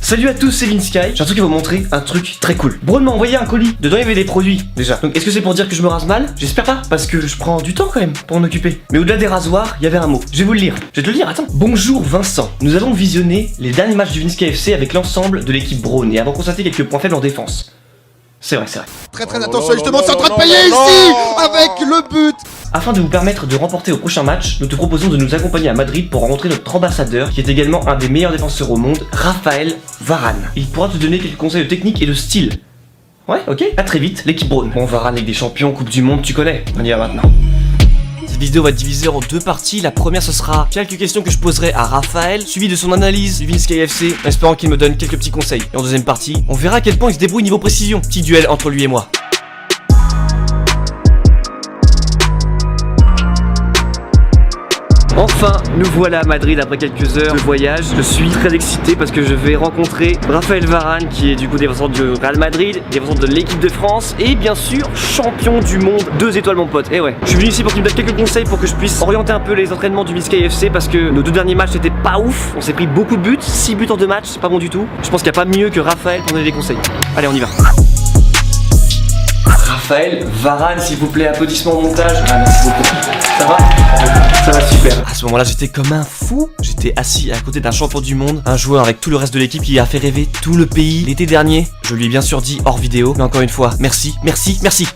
Salut à tous, c'est Vinsky. J'ai un truc à vous montrer, un truc très cool. Braun m'a envoyé un colis, dedans il y avait des produits, déjà. Donc est-ce que c'est pour dire que je me rase mal? J'espère pas, parce que je prends du temps quand même pour m'en occuper. Mais au-delà des rasoirs, il y avait un mot. Je vais vous le lire. Je vais te le lire, attends. Bonjour Vincent. Nous avons visionné les derniers matchs du Vinsky FC avec l'ensemble de l'équipe Braun et avons constaté quelques points faibles en défense. C'est vrai, c'est vrai. Très attention, justement, c'est en train de payer ici avec le but. Afin de vous permettre de remporter au prochain match, nous te proposons de nous accompagner à Madrid pour rencontrer notre ambassadeur, qui est également un des meilleurs défenseurs au monde, Raphaël Varane. Il pourra te donner quelques conseils de technique et de style. Ouais, ok. À très vite, l'équipe Braun. Bon, Varane avec des champions, Coupe du Monde, tu connais. On y va maintenant. Cette vidéo va être divisée en deux parties. La première, ce sera quelques questions que je poserai à Raphaël, suivi de son analyse du Vinsky FC, en espérant qu'il me donne quelques petits conseils. Et en deuxième partie, on verra à quel point il se débrouille niveau précision. Petit duel entre lui et moi. Enfin, nous voilà à Madrid après quelques heures de voyage. Je suis très excité parce que je vais rencontrer Raphaël Varane, qui est du coup défenseur du Real Madrid, défenseur de l'équipe de France et bien sûr champion du monde 2 étoiles mon pote. Et ouais, je suis venu ici pour qu'il me donne quelques conseils pour que je puisse orienter un peu les entraînements du Vinsky FC parce que nos deux derniers matchs n'étaient pas ouf. On s'est pris beaucoup de buts, 6 buts en 2 matchs, c'est pas bon du tout. Je pense qu'il n'y a pas mieux que Raphaël pour donner des conseils. Allez, on y va. Raphaël Varane, s'il vous plaît, applaudissements au montage. Ah, merci beaucoup. Ça va? Ça va super. À ce moment-là, j'étais comme un fou. J'étais assis à côté d'un champion du monde, un joueur avec tout le reste de l'équipe qui a fait rêver tout le pays l'été dernier. Je lui ai bien sûr dit hors vidéo, mais encore une fois, merci.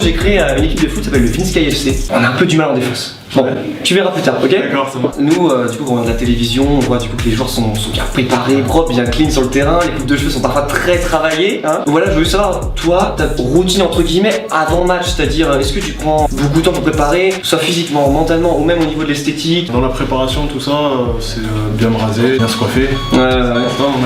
J'ai créé une équipe de foot qui s'appelle le Vinsky FC. On a un peu du mal en défense. Bon, tu verras plus tard, ok? D'accord, c'est bon. Nous, du coup, quand on regarde la télévision, on voit du coup que les joueurs sont bien préparés, propres, bien clean sur le terrain. Les coupes de cheveux sont parfois très travaillées. Hein. Donc voilà, je voulais savoir, toi, ta routine entre guillemets avant match, c'est-à-dire est-ce que tu prends beaucoup de temps pour préparer, soit physiquement, mentalement, ou même au niveau de l'esthétique? Dans la préparation, tout ça, c'est bien me raser, bien se coiffer. Ouais.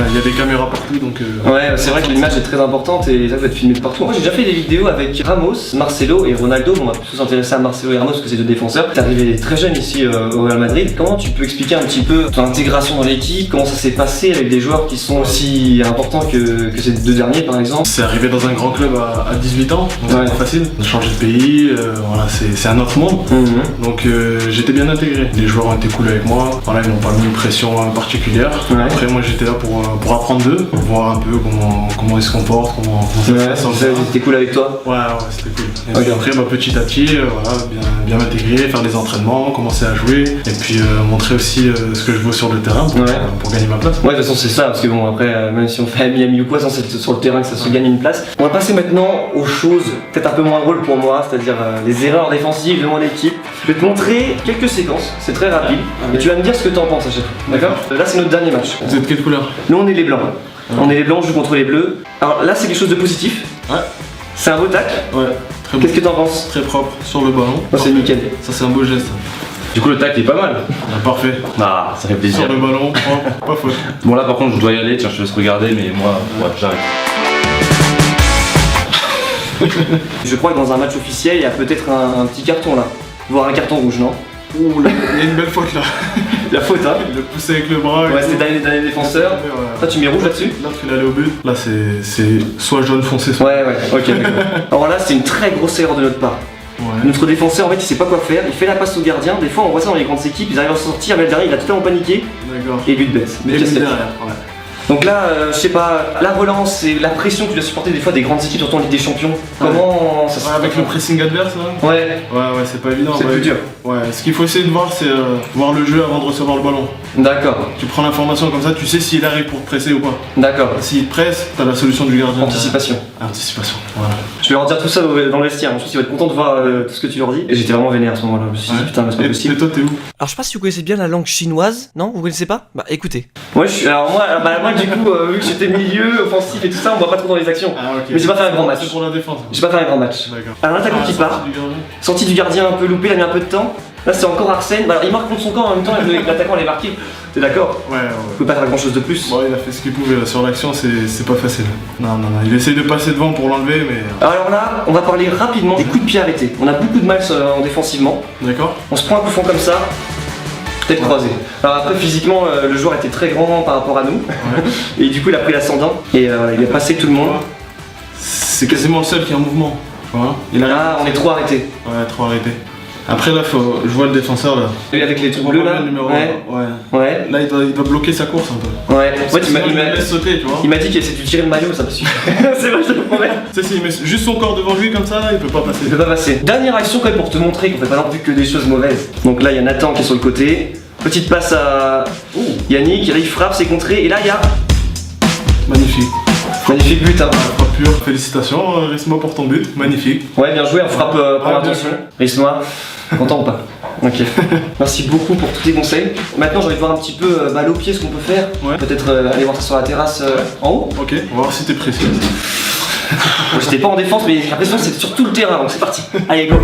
Il y a des caméras partout, donc... Ouais, c'est vrai que l'image est très importante et ça va être filmé de partout. Moi, j'ai déjà fait des vidéos avec Ramos, Marcelo et Ronaldo. On va plutôt s'intéresser à Marcelo et Ramos parce que c'est deux défenseurs. T'es arrivé très jeune ici au Real Madrid. Comment tu peux expliquer un petit peu ton intégration dans l'équipe? Comment ça s'est passé avec des joueurs qui sont aussi importants que ces deux derniers, par exemple? C'est arrivé dans un grand club à 18 ans, donc ouais. C'est pas facile de changer de pays, voilà, c'est un autre monde. Donc j'étais bien intégré. Les joueurs ont été cool avec moi, voilà, ils n'ont pas mis une pression particulière. Ouais. Après moi j'étais là pour apprendre d'eux, pour voir un peu comment ils se comportent, comment ça se passe. C'était cool avec toi? Ouais, c'était cool. Et okay. Après petit à petit, voilà, bien m'intégrer, faire des entraînements, commencer à jouer et puis montrer aussi ce que je vaux sur le terrain pour gagner ma place. Ouais, de toute façon c'est ça, parce que bon après même si on fait ami ou quoi, sans être sur le terrain que ça se gagne une place. On va passer maintenant aux choses peut-être un peu moins drôles pour moi, c'est-à-dire les erreurs défensives de mon équipe. Je vais te montrer quelques séquences, c'est très rapide, et tu vas me dire ce que t'en penses à chaque fois, d'accord? Là c'est notre dernier match. Vous êtes quelle couleur? Nous on est les blancs. On est les blancs, je joue contre les bleus. Alors là c'est quelque chose de positif. Ouais. C'est un beau tac. Ouais. Très Qu'est-ce que t'en penses? Très propre sur le ballon. Oh, c'est nickel. Ça c'est un beau geste. Du coup le tac est pas mal. Parfait. Ah, ça fait plaisir. Sur le ballon, pas faute. Bon là par contre je dois y aller, tiens je te laisse regarder mais moi, ouais, j'arrête. Je crois que dans un match officiel, il y a peut-être un petit carton là. Voire un carton rouge, non? Ouh, il y a une belle faute là. La faute, hein? Il le poussait avec le bras. Ouais, c'était dernier défenseur. Ouais. Toi, tu mets rouge là-dessus? L'autre, il allait au but. Là, c'est soit jaune foncé, soit... Ouais, ok, d'accord. Alors là, c'est une très grosse erreur de notre part. Ouais. Notre défenseur, en fait, il sait pas quoi faire. Il fait la passe au gardien. Des fois, on voit ça dans les grandes équipes. Ils arrivent à sortir, mais le dernier, il a totalement paniqué. D'accord. Et but bête. Mais derrière, ouais. Donc là, je sais pas, la relance et la pression que tu dois supporter des fois des grandes équipes, surtout en Ligue des Champions, comment ça se passe? Avec le pressing adverse là? Ouais, c'est pas évident. C'est plus dur. Ouais, ce qu'il faut essayer de voir, c'est voir le jeu avant de recevoir le ballon. D'accord. Tu prends l'information comme ça, tu sais s'il arrive pour te presser ou pas. D'accord. S'il te presse, t'as la solution du gardien. Anticipation. Anticipation, voilà. Je vais leur dire tout ça dans le vestiaire, je pense qu'ils vont être contents de voir tout ce que tu leur dis. Et j'étais vraiment vénère à ce moment-là, je me suis dit putain, mais c'est pas possible. Et toi, t'es où? Alors je sais pas si vous connaissez bien la langue chinoise, non? Vous connaissez pas? Bah écoutez. Moi du coup, vu que j'étais milieu, offensif et tout ça, on voit pas trop dans les actions. Ah, okay. Mais j'ai pas fait un grand match. C'est pour la défense. J'ai pas fait un grand match. D'accord. Alors l'attaquant qui part, sortie du gardien un peu loupé, il a mis un peu de temps. Là c'est encore Arsène, bah, alors, il marque contre son camp en même temps et l'attaquant l'est marqué. T'es d'accord? Ouais. Il peut pas faire grand chose de plus. Bon, il a fait ce qu'il pouvait là. Sur l'action, c'est pas facile. Non, il essaye de passer devant pour l'enlever, mais. Alors là, on va parler rapidement des coups de pied arrêtés. On a beaucoup de mal en défensivement. D'accord. On se prend un coup franc comme ça. Tête croisée. Alors après physiquement le joueur était très grand par rapport à nous et du coup il a pris l'ascendant et il a passé tout le monde. C'est quasiment le seul qui est en mouvement. Voilà. Ah on est trop arrêté. Ouais, trop arrêté. Après là, je vois le défenseur là. Et avec les trucs On bleus voit là. le numéro Ouais. 1. Ouais. Ouais. Là, il doit bloquer sa course un peu. Ouais. Ouais, Sinon, il me laisse sauter, tu vois. il m'a dit qu'il essaie de tirer le maillot, ça me suit. C'est vrai, je te le promets. Tu sais, s'il met juste son corps devant lui comme ça, il peut pas passer. Il peut pas passer. Dernière action quand même pour te montrer qu'on fait pas non plus que des choses mauvaises. Donc là, il y a Nathan qui est sur le côté. Petite passe à Yannick, là il frappe, c'est contré. Et là, il y a. Magnifique. Magnifique but, hein. Pas pur. Félicitations, Risma pour ton but. Magnifique. Ouais, bien joué, on frappe pour l'intention. Risnois, content ou pas? Ok. Merci beaucoup pour tous tes conseils. Maintenant, j'ai envie de voir un petit peu balle au pied ce qu'on peut faire. Ouais. Peut-être aller voir ça sur la terrasse en haut. Ok, on va voir si t'es précis. Moi, j'étais pas en défense, mais j'ai l'impression que c'était sur tout le terrain, donc c'est parti. Allez, go.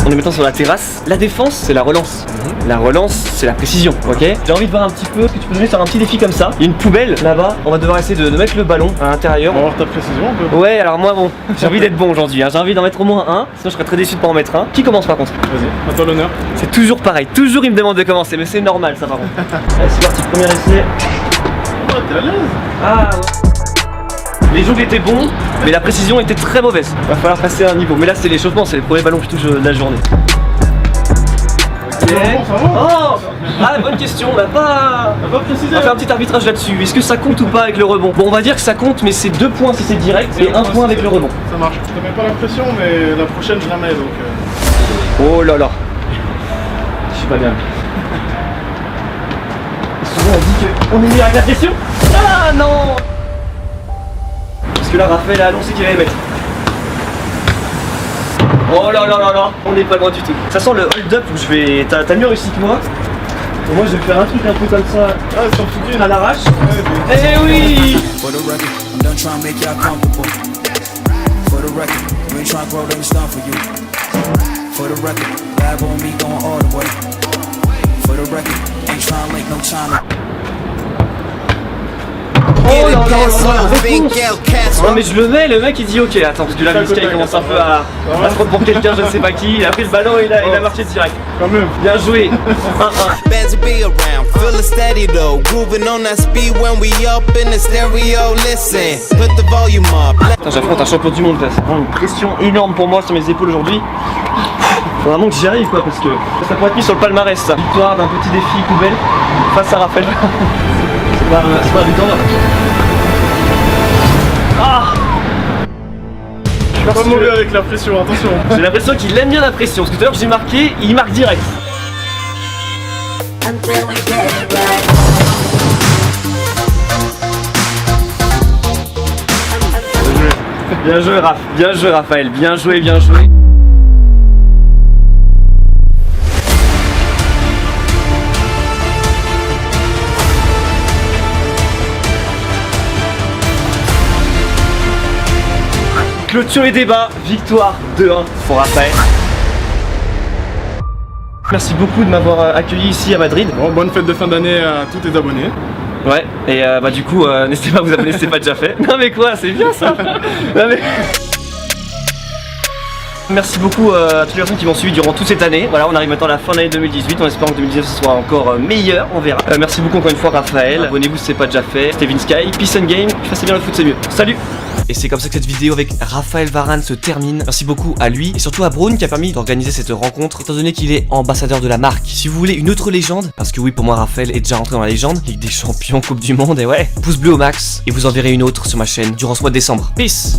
On est maintenant sur la terrasse. La défense, c'est la relance. La relance, c'est la précision, ok? J'ai envie de voir un petit peu ce que tu peux donner sur un petit défi comme ça. Il y a une poubelle là-bas. On va devoir essayer de mettre le ballon à l'intérieur. On va voir ta précision un peu. Ouais, alors moi, bon, j'ai envie d'être bon aujourd'hui. Hein. J'ai envie d'en mettre au moins un. Sinon, je serais très déçu de pas en mettre un. Qui commence par contre? Vas-y, à toi l'honneur. C'est toujours pareil. Toujours, il me demande de commencer, mais c'est normal ça, par contre. Allez, c'est parti. Premier essai. Oh, t'es à l'aise. Ah ouais. Les jongles étaient bons, mais la précision était très mauvaise. Va falloir passer à un niveau. Mais là, c'est l'échauffement, c'est les premiers ballons que je touche de la journée. Ok. Ça va. Oh ah, bonne question, on va pas précisé. on va faire un petit arbitrage là-dessus. Est-ce que ça compte ou pas avec le rebond? Bon, on va dire que ça compte, mais c'est 2 points si c'est direct et 1 point avec le rebond. Ça marche. Je te mets pas la pression, mais la prochaine, je la mets donc. Oh là là. Je suis pas bien. Souvent, on dit qu'on est mieux avec la pression. Ah non. Parce que là, Raphaël a annoncé qu'il allait mettre. Oh là là là là, on n'est pas loin du tout. Ça sent le hold-up où je vais. T'as mieux réussi que moi. Et moi je vais faire un truc un peu comme ça. Ah, c'est en foutu. À l'arrache. Eh oui. For the record, I'm done trying to make y'all comfortable. For the record, we ain't trying to grow them stuff for you. For the record, grab on me going all the way. For the record, ain't trying to link no China. Oh là là là là, réponse. Non mais je le mets, le mec il dit ok, attends, parce que là Miska il commence un peu à se prendre pour quelqu'un, je ne sais pas qui. Il a pris le ballon et il a marché direct. Quand même. Bien joué. 1-1. Bad to be around, feeling steady though. Grooving on that speed when we up in the stereo. Listen, put the volume up. Putain, j'affronte un champion du monde là, c'est vraiment une pression énorme pour moi sur mes épaules aujourd'hui. Faut vraiment que j'y arrive quoi, parce que ça pourrait être mis sur le palmarès ça. Victoire d'un petit défi poubelle face à Raphaël. C'est pas du temps là. Ah, Je suis pas mauvais avec la pression, attention. j'ai l'impression qu'il aime bien la pression, parce que tout à l'heure j'ai marqué, il marque direct. Bien joué Raph, bien joué Raphaël, bien joué, bien joué. Clôture les débats, victoire 2-1 pour Raphaël. Merci beaucoup de m'avoir accueilli ici à Madrid. Bon, bonne fête de fin d'année à tous tes abonnés. Ouais, et bah du coup, n'hésitez pas à vous abonner si c'est pas déjà fait. Non mais quoi, c'est bien ça. Non, mais... Merci beaucoup à toutes les personnes qui m'ont suivi durant toute cette année. Voilà, on arrive maintenant à la fin de l'année 2018. On espère que 2019 ce soit encore meilleur, on verra. Merci beaucoup encore une fois Raphaël. Abonnez-vous si c'est pas déjà fait. C'était Vince Sky, Peace and Game. Passez bien le foot, c'est mieux. Salut. Et c'est comme ça que cette vidéo avec Raphaël Varane se termine. Merci beaucoup à lui et surtout à Braun qui a permis d'organiser cette rencontre étant donné qu'il est ambassadeur de la marque. Si vous voulez une autre légende, parce que oui pour moi Raphaël est déjà rentré dans la légende, Ligue des Champions, Coupe du Monde et ouais, pouce bleu au max et vous en verrez une autre sur ma chaîne durant ce mois de décembre. Peace.